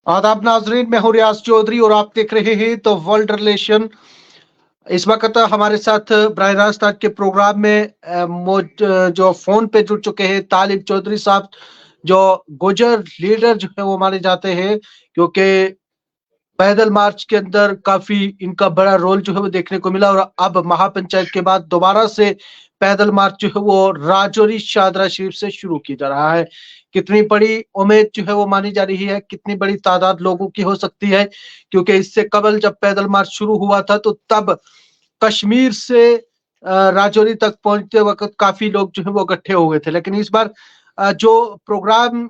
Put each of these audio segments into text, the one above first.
आदाब नाजरीन, मैं हूं रियाज चौधरी और आप देख रहे हैं तो वर्ल्ड रिलेशन। इस वक्त हमारे साथ बराह रास्त आज के प्रोग्राम में जो फोन पे जुड़ चुके हैं तालिब चौधरी साहब, जो गुजर लीडर जो है वो माने जाते हैं, क्योंकि पैदल मार्च के अंदर काफी इनका बड़ा रोल जो है वो देखने को मिला। और अब महापंचायत के बाद दोबारा से पैदल मार्च जो है वो राजौरी शादरा शरीफ से शुरू किया जा रहा है। कितनी बड़ी उम्मीद जो है वो मानी जा रही है, कितनी बड़ी तादाद लोगों की हो सकती है, क्योंकि इससे कबल जब पैदल मार्च शुरू हुआ था तो तब कश्मीर से राजौरी तक पहुंचते वक्त काफी लोग जो है वो इकट्ठे हो गए थे। लेकिन इस बार जो प्रोग्राम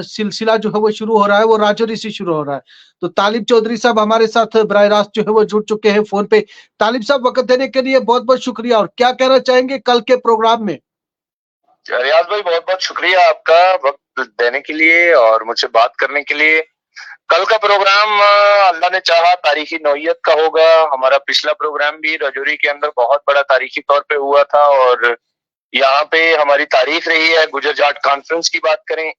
सिलसिला जो है वो शुरू हो रहा है वो राजौरी से शुरू हो रहा है। तो तालिब चौधरी साहब हमारे साथ बराह रास्त जो है वो जुड़ चुके हैं फोन पे। तालिब साहब, वक्त देने के लिए बहुत बहुत शुक्रिया। और क्या कहना चाहेंगे कल के प्रोग्राम में? रियाज भाई, बहुत बहुत शुक्रिया आपका वक्त देने के लिए और मुझसे बात करने के लिए। कल का प्रोग्राम अल्लाह ने चाहा तारीखी नौइयत का होगा। हमारा पिछला प्रोग्राम भी राजौरी के अंदर बहुत बड़ा तारीखी तौर पे हुआ था और यहाँ पे हमारी तारीख रही है। गुजर जाट कॉन्फ्रेंस की बात करें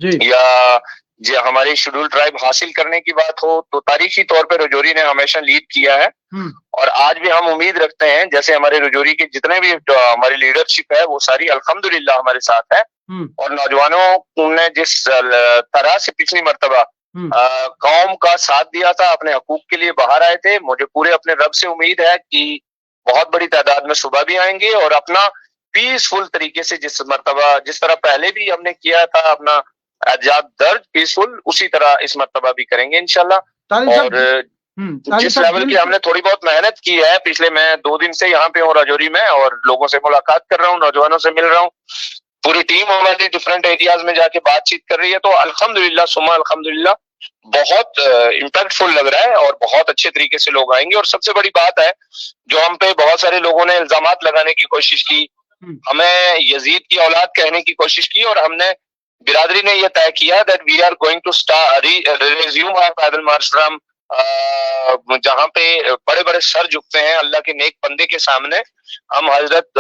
जी या जो हमारी शेड्यूल ट्राइब हासिल करने की बात हो, तो तारीखी तौर पे राजौरी ने हमेशा लीड किया है। और आज भी हम उम्मीद रखते हैं, जैसे हमारे राजौरी के जितने भी हमारी लीडरशिप है वो सारी अल्हम्दुलिल्लाह हमारे साथ है। और नौजवानों ने जिस तरह से पिछली मर्तबा कौम का साथ दिया था, अपने हकूक के लिए बाहर आए थे, मुझे पूरे अपने रब से उम्मीद है कि बहुत बड़ी तादाद में सुबह भी आएंगे और अपना पीसफुल तरीके से जिस मर्तबा जिस तरह पहले भी हमने किया था अपना आजाद दर्ज पीसफुल, उसी तरह इस मर्तबा भी करेंगे इंशाल्लाह। और जिस लेवल की हमने थोड़ी बहुत मेहनत की है पिछले, मैं 2 दिन से यहाँ पे हूँ राजौरी में और लोगों से मुलाकात कर रहा हूँ, नौजवानों से मिल रहा हूँ। पूरी टीम हमारी डिफरेंट एरियाज में जाके बातचीत कर रही है, तो अल्हम्दुलिल्लाह सुम्मा अल्हम्दुलिल्लाह बहुत इम्पैक्टफुल लग रहा है और बहुत अच्छे तरीके से लोग आएंगे। और सबसे बड़ी बात है, जो हम पे बहुत सारे लोगों ने इल्जामात लगाने की कोशिश की, हमें यजीद की औलाद कहने की कोशिश की, और हमने बिरादरी ने यह तय किया that we are going to resume our पैदल मार्च फ्रॉम, जहां पे बड़े बड़े सर झुकते हैं अल्लाह के नेक बंदे के सामने। हम हजरत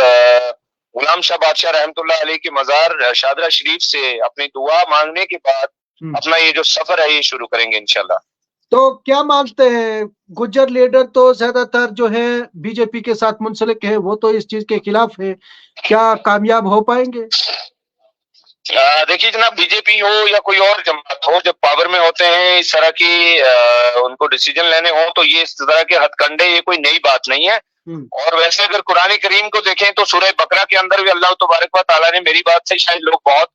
गुलाम शाह बादशाह रहमतुल्लाह अलैह की मजार शादरा शरीफ से अपनी दुआ मांगने के बाद अपना ये जो सफर है ये शुरू करेंगे इंशाल्लाह। तो क्या मानते हैं, गुज्जर लीडर तो ज्यादातर जो है बीजेपी के साथ मुंसलिक है, वो तो इस चीज के खिलाफ है, क्या कामयाब हो पाएंगे? देखिए जनाब, बीजेपी हो या कोई और जमात हो, जब पावर में होते हैं इस तरह की उनको डिसीजन लेने हो, तो ये इस तरह के हथकंडे ये कोई नई बात नहीं है। और वैसे अगर कुरान करीम को देखें तो सूरह बकरा के अंदर भी अल्लाह तबारक व तआला ने, मेरी बात से शायद लोग बहुत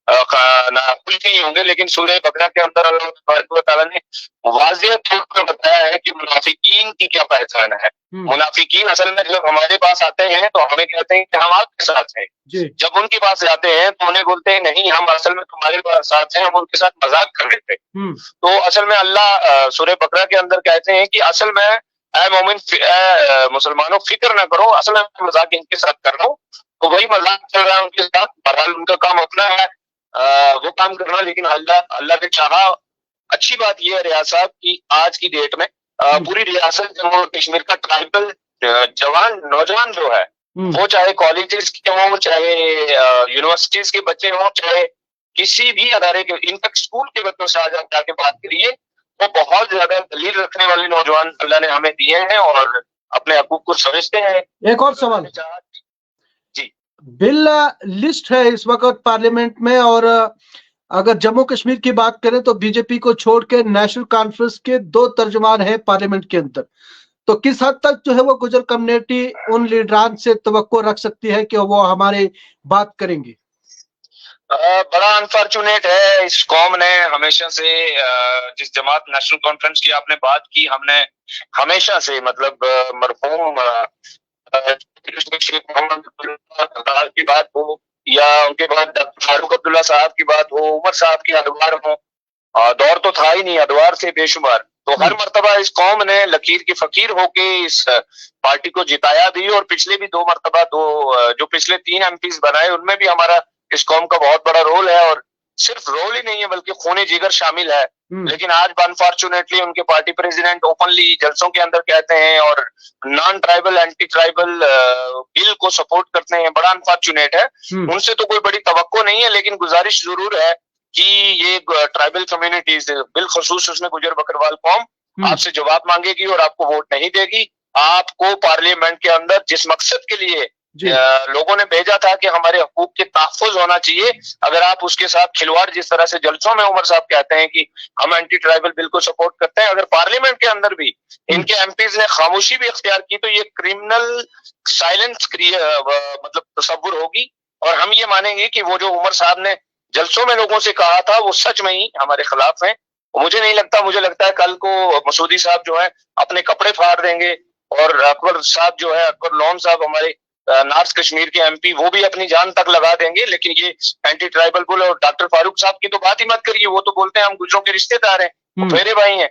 खुश नहीं होंगे, लेकिन सूरह बकरा के अंदर अल्लाह तबारक व तआला ने वाज़ेह तौर पर बताया है कि मुनाफिकीन की क्या पहचान है। मुनाफिकीन असल में जब हमारे पास आते हैं तो हमें कहते हैं कि हम आपके साथ हैं। जब उनके पास जाते हैं तो उन्हें बोलते हैं नहीं, हम असल में तुम्हारे साथ हैं, हम उनके साथ मजाक कर रहे थे। तो असल में अल्लाह सूरह बकरा के अंदर कहते हैं कि असल में ऐ मोमिन, मुसलमानों फिक्र ना करो, असल में मजाक इनके साथ कर रहा हूँ। तो वही मजाक चल रहा है उनके साथ, बहरहाल उनका काम अपना है वो काम करना। लेकिन अल्लाह ने चाहा। अच्छी बात यह है रियाज साहब की आज की डेट में पूरी रियासत जम्मू और कश्मीर का ट्राइबल जवान नौजवान जो है, वो चाहे कॉलेजेस के हों, चाहे यूनिवर्सिटीज के बच्चे हों, चाहे किसी भी अदारे के, इनफैक्ट स्कूल के बच्चों से आज आप जाके बात करिए, वो बहुत ज्यादा दलील रखने वाले नौजवान अल्लाह ने हमें दिए हैं और अपने हकूक को समझते हैं। एक और सवाल जी, बिल लिस्ट है इस वक्त पार्लियामेंट में, और अगर जम्मू कश्मीर की बात करें तो बीजेपी को छोड़ के नेशनल कॉन्फ्रेंस के 2 तर्जुमान हैं पार्लियामेंट के अंदर। तो किस हद तक जो है वो गुजर कम्युनिटी उन लीडरान से तवक्को रख सकती है कि वो हमारे बात करेंगे? बड़ा अनफॉर्चुनेट है, इस कौम ने हमेशा से जिस जमात नेशनल कॉन्फ्रेंस की आपने बात की, हमने हमेशा से मतलब मरहूम शेख मोहम्मद की बात हो या उनके बाद फारूक अब्दुल्ला साहब की बात हो, उमर साहब की अदवार हो, दौर तो था ही नहीं, अदवार से बेशुमार। तो हर मर्तबा इस कौम ने लकीर की फकीर होके इस पार्टी को जिताया भी, और पिछले भी 2 मर्तबा जो पिछले 3 एमपीज बनाए उनमें भी हमारा इस कौम का बहुत बड़ा रोल है। और सिर्फ रोल ही नहीं है बल्कि खूने जिगर शामिल है। लेकिन आज अनफॉर्चुनेटली उनके पार्टी प्रेसिडेंट ओपनली जलसों के अंदर कहते हैं और non tribal anti tribal bill को सपोर्ट करते हैं। बड़ा अनफॉर्चुनेट है, उनसे तो कोई बड़ी तवक्को नहीं है, लेकिन गुजारिश जरूर है कि ये ट्राइबल कम्युनिटीज बिलखसूस उसमें गुजर बकरवाल कौम आपसे जवाब मांगेगी और आपको वोट नहीं देगी। आपको पार्लियामेंट के अंदर जिस मकसद के लिए लोगों ने भेजा था कि हमारे हकूक के तहफ़्फ़ुज़ होना चाहिए, अगर आप उसके साथ खिलवाड़ जिस तरह से जलसों में उमर साहब कहते हैं कि हम एंटी ट्राइबल बिल को सपोर्ट करते हैं, अगर पार्लियामेंट के अंदर भी इनके एमपीज ने खामोशी भी इख्तियार की तो ये क्रिमिनल साइलेंस मतलब तसव्वुर होगी। और हम ये मानेंगे कि वो जो उमर साहब ने जलसों में लोगों से कहा था वो सच में ही हमारे खिलाफ है। मुझे नहीं लगता, मुझे लगता है कल को मसूदी साहब जो है अपने कपड़े फाड़ देंगे और अकबर साहब जो है, अकबर लोन साहब हमारे नॉर्थ कश्मीर के एमपी, वो भी अपनी जान तक लगा देंगे। लेकिन ये एंटी ट्राइबल बिल और डॉक्टर फारूक साहब की तो बात ही मत करिए, वो तो बोलते हैं हम गुजरों के रिश्तेदार हैं, फेरे भाई हैं।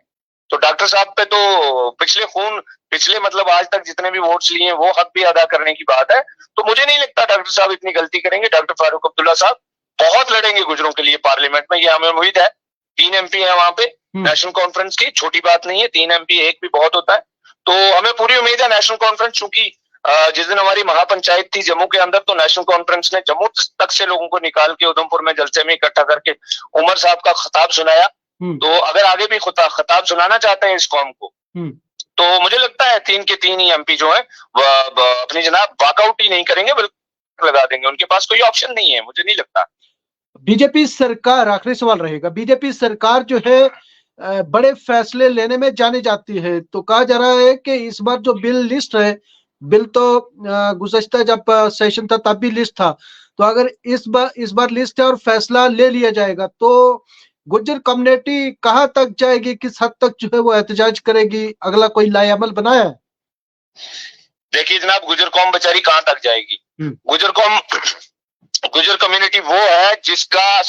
तो डॉक्टर साहब पे तो पिछले मतलब आज तक जितने भी वोट्स लिए हैं वो हक भी अदा करने की बात है। तो मुझे नहीं लगता डॉक्टर साहब इतनी गलती करेंगे। डॉक्टर फारूक अब्दुल्ला साहब बहुत लड़ेंगे गुजरों के लिए पार्लियामेंट में, ये हमें उम्मीद है। 3 एमपी है वहां पे नेशनल कॉन्फ्रेंस की, छोटी बात नहीं है, 3 एमपी एक भी बहुत होता है। तो हमें पूरी उम्मीद है नेशनल कॉन्फ्रेंस, चूंकि जिस दिन हमारी महापंचायत थी जम्मू के अंदर, तो नेशनल कॉन्फ्रेंस ने जम्मू तक से लोगों को निकाल के उधमपुर में जलसे में इकट्ठा करके उमर साहब का खिताब सुनाया। तो अगर आगे भी खिताब सुनाना चाहते हैं इस कौम को, तो मुझे लगता है 3 के 3 ही एमपी जो है अपनी जनाब वॉकआउट ही नहीं करेंगे, बल्कि लगा देंगे। उनके पास कोई ऑप्शन नहीं है, मुझे नहीं लगता। बीजेपी सरकार, आखिरी सवाल रहेगा, बीजेपी सरकार जो है बड़े फैसले लेने में जानी जाती है, तो कहा जा रहा है कि इस बार जो बिल लिस्ट है, बिल तो गुज़श्ता जब सेशन था तब भी लिस्ट था, तो अगर इस बार लिस्ट है और फैसला ले लिया जाएगा तो गुज्जर कम्युनिटी कहां तक जाएगी, किस हद तक जो है वो एहतजाज करेगी, अगला कोई लाएअमल बनाया है? देखिए जनाब, गुज्जर कौम बेचारी कहां तक जाएगी। गुज्जर कम्युनिटी वो है जिसका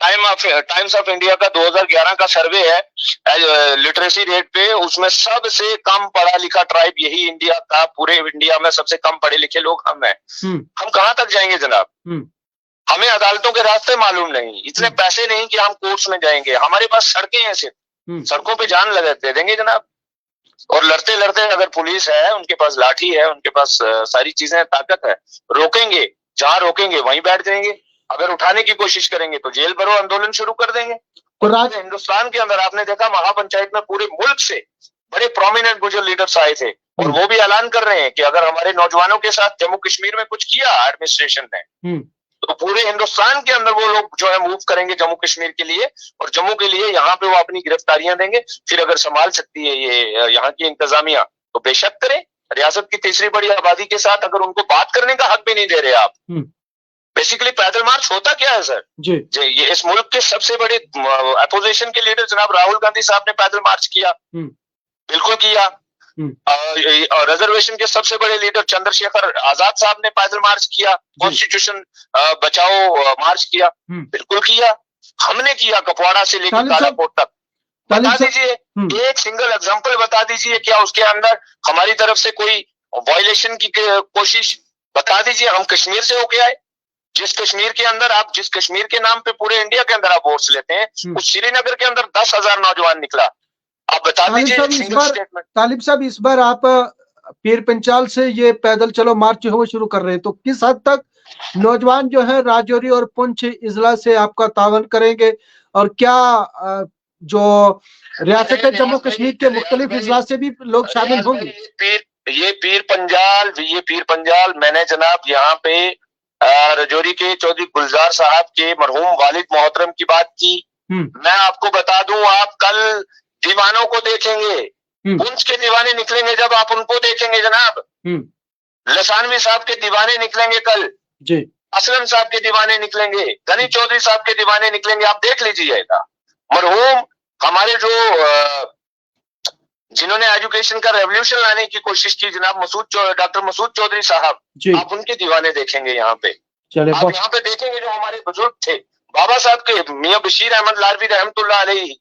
टाइम्स ऑफ इंडिया का 2011 का सर्वे है लिटरेसी रेट पे, उसमें सबसे कम पढ़ा लिखा ट्राइब यही इंडिया का, पूरे इंडिया में सबसे कम पढ़े लिखे लोग हम हैं। हम कहां तक जाएंगे जनाब? हमें अदालतों के रास्ते मालूम नहीं, इतने पैसे नहीं कि हम कोर्ट्स में जाएंगे। हमारे पास सड़कें हैं, सिर्फ सड़कों पे जान दे देंगे जनाब। और लड़ते लड़ते अगर पुलिस है, उनके पास लाठी है, उनके पास सारी चीजें, ताकत है, रोकेंगे, जहां रोकेंगे वहीं बैठ जाएंगे। अगर उठाने की कोशिश करेंगे तो जेल भरो आंदोलन शुरू कर देंगे। और हिंदुस्तान के अंदर आपने देखा महापंचायत में पूरे मुल्क से बड़े प्रोमिनेंट गुजर लीडर्स आए थे और वो भी ऐलान कर रहे हैं कि अगर हमारे नौजवानों के साथ जम्मू कश्मीर में कुछ किया एडमिनिस्ट्रेशन ने, तो पूरे हिंदुस्तान के अंदर वो लोग जो है मूव करेंगे जम्मू कश्मीर के लिए, और जम्मू के लिए यहाँ पे वो अपनी गिरफ्तारियां देंगे। फिर अगर संभाल सकती है ये यहाँ की इंतजामिया तो बेशक करें। रियासत की तीसरी बड़ी आबादी के साथ अगर उनको बात करने का हक भी नहीं दे रहे आप, बेसिकली पैदल मार्च होता क्या है सर? जी ये इस मुल्क के सबसे बड़े अपोजिशन के लीडर जनाब राहुल गांधी साहब ने पैदल मार्च किया, बिल्कुल किया। रिजर्वेशन के सबसे बड़े लीडर चंद्रशेखर आजाद साहब ने पैदल मार्च किया, कॉन्स्टिट्यूशन बचाओ मार्च किया, बिल्कुल किया। हमने किया कुपवाड़ा से लेकर कालाकोट तक। बता दीजिए एक सिंगल एग्जांपल बता दीजिए, क्या उसके अंदर हमारी तरफ से कोई वायलेशन की कोशिश? बता दीजिए। हम कश्मीर से होके आए, जिस कश्मीर के अंदर आप, जिस कश्मीर के नाम पे पूरे इंडिया के अंदर आप वोट्स लेते हैं, उस श्रीनगर के अंदर 10,000 नौजवान निकला। आप बता दीजिए। तालिब साहब, इस बार आप पीर पंचाल से ये पैदल चलो मार्च जो है वो शुरू कर रहे हैं, तो किस हद तक नौजवान जो है राजौरी और पुंछ इजला से आपका तावन करेंगे, और क्या जो रियासत जम्मू कश्मीर के मुख्तलिफ इजला से भी लोग शामिल होंगे? ये पीर पंजाल मैंने जनाब यहाँ पे राजौरी के चौधरी गुलजार साहब के मरहूम वालिद मोहतरम की बात की। मैं आपको बता दूं, आप कल दीवानों को देखेंगे, पुंछ के दीवाने निकलेंगे जब आप उनको देखेंगे जनाब। लसानवी साहब के दीवाने निकलेंगे कल जी, असलम साहब के दीवाने निकलेंगे, गनी चौधरी साहब के दीवाने निकलेंगे, आप देख लीजिएगा। मरहूम हमारे जो जिन्होंने एजुकेशन का रेवोल्यूशन लाने की कोशिश की जनाब डॉक्टर मसूद चौधरी साहब, आप उनके दीवाने देखेंगे यहाँ पे। आप यहाँ पे देखेंगे जो हमारे बुजुर्ग थे, बाबा साहब के मियां बशीर अहमद लारवी रहमतुल्लाह अलैहि,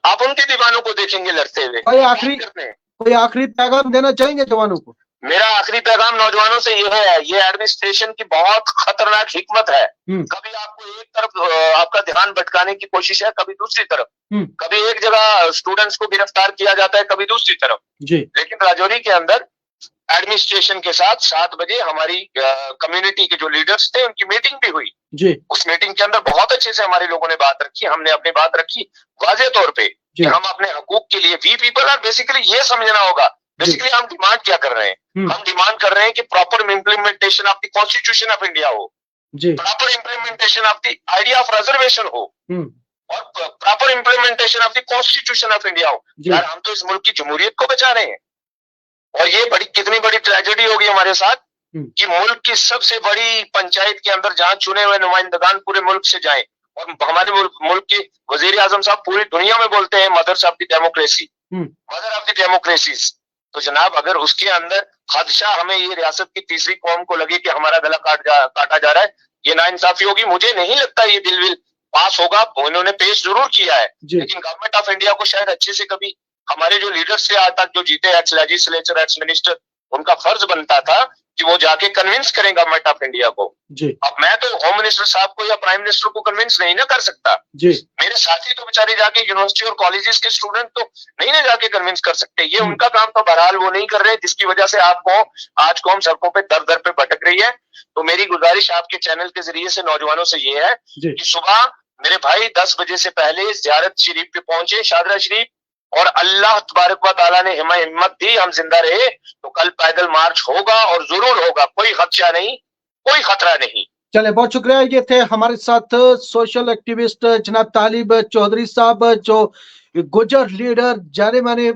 आप उनके दीवानों को देखेंगे लड़ते हुए। कोई आखिरी पैगाम देना चाहेंगे जवानों को? मेरा आखिरी पैगाम नौजवानों से यह है, ये एडमिनिस्ट्रेशन की बहुत खतरनाक हिकमत है। कभी आपको एक तरफ आपका ध्यान भटकाने की कोशिश है, कभी दूसरी तरफ, कभी एक जगह स्टूडेंट्स को गिरफ्तार किया जाता है, कभी दूसरी तरफ जी। लेकिन राजौरी के अंदर एडमिनिस्ट्रेशन के साथ 7 बजे हमारी कम्युनिटी के जो लीडर्स थे उनकी मीटिंग भी हुई जी। उस मीटिंग के अंदर बहुत अच्छे से हमारे लोगों ने बात रखी, हमने अपनी बात रखी वाजे तौर पे कि हम अपने हकूक के लिए, वी पीपल आर बेसिकली, ये समझना होगा बेसिकली हम डिमांड क्या कर रहे हैं। हम डिमांड कर रहे हैं कि proper implementation of the constitution of India हो, proper implementation of the idea of reservation हो और proper implementation of the constitution of India हो। यार हम तो इस मुल्क की जमहूरियत को बचा रहे हैं और ये कितनी बड़ी ट्रेजेडी होगी हमारे साथ कि मुल्क की सबसे बड़ी पंचायत के अंदर जहां चुने हुए नुमाइंदगान पूरे मुल्क से जाएं और हमारे मुल्क के वजीर आजम साहब पूरी दुनिया में बोलते हैं mothers of the democracy, mother of the democracies. तो जनाब अगर उसके अंदर खदशा हमें ये रियासत की तीसरी कौम को लगे कि हमारा गला काटा जा रहा है, ये नाइंसाफी होगी। मुझे नहीं लगता ये बिल पास होगा, उन्होंने पेश जरूर किया है लेकिन गवर्नमेंट ऑफ इंडिया को शायद अच्छे से कभी हमारे जो लीडर्स थे आज तक जो जीते, एक्स लेजिस्लेचर, एक्स मिनिस्टर, उनका फर्ज बनता था कि वो जाके कन्विंस करें गवर्नमेंट ऑफ इंडिया को। अब मैं तो होम मिनिस्टर साहब को या प्राइम मिनिस्टर को कन्विंस नहीं ना कर सकता, मेरे साथी तो बेचारे जाके यूनिवर्सिटी और कॉलेजेस के स्टूडेंट तो नहीं ना जाके कन्विंस कर सकते, ये उनका काम तो बहरहाल वो नहीं कर रहे, जिसकी वजह से आपको आज कौम सड़कों पे दर दर पे भटक रही है। तो मेरी गुजारिश आपके चैनल के जरिए से नौजवानों से ये है कि सुबह मेरे भाई 10 बजे से पहले ज़ियारत शरीफ पे पहुंचे, शादरा शरीफ, और अल्लाह तबारक व तआला ने हिम्मत दी, हम जिंदा रहे तो कल पैदल मार्च होगा और जरूर होगा, कोई खदशा नहीं, कोई खतरा नहीं। चले, बहुत शुक्रिया। ये थे हमारे साथ सोशल एक्टिविस्ट जनाब तालिब चौधरी साहब, जो गुजर लीडर, जाने माने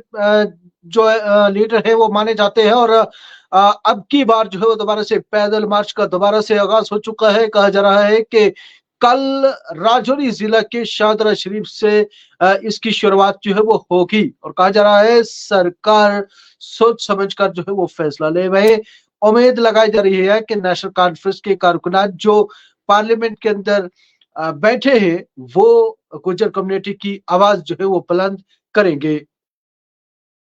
जो लीडर है वो माने जाते हैं और अब की बार जो है वो दोबारा से पैदल मार्च का दोबारा से आगाज हो चुका है। कहा जा रहा है कि कल राजौरी जिला के शादरा शरीफ से इसकी शुरुआत जो है वो होगी और कहा जा रहा है सरकार सोच समझकर जो है वो फैसला ले। वही उम्मीद लगाई जा रही है कि नेशनल कॉन्फ्रेंस के कारकुनान जो पार्लियामेंट के अंदर बैठे हैं वो गुजर कम्युनिटी की आवाज जो है वो बुलंद करेंगे।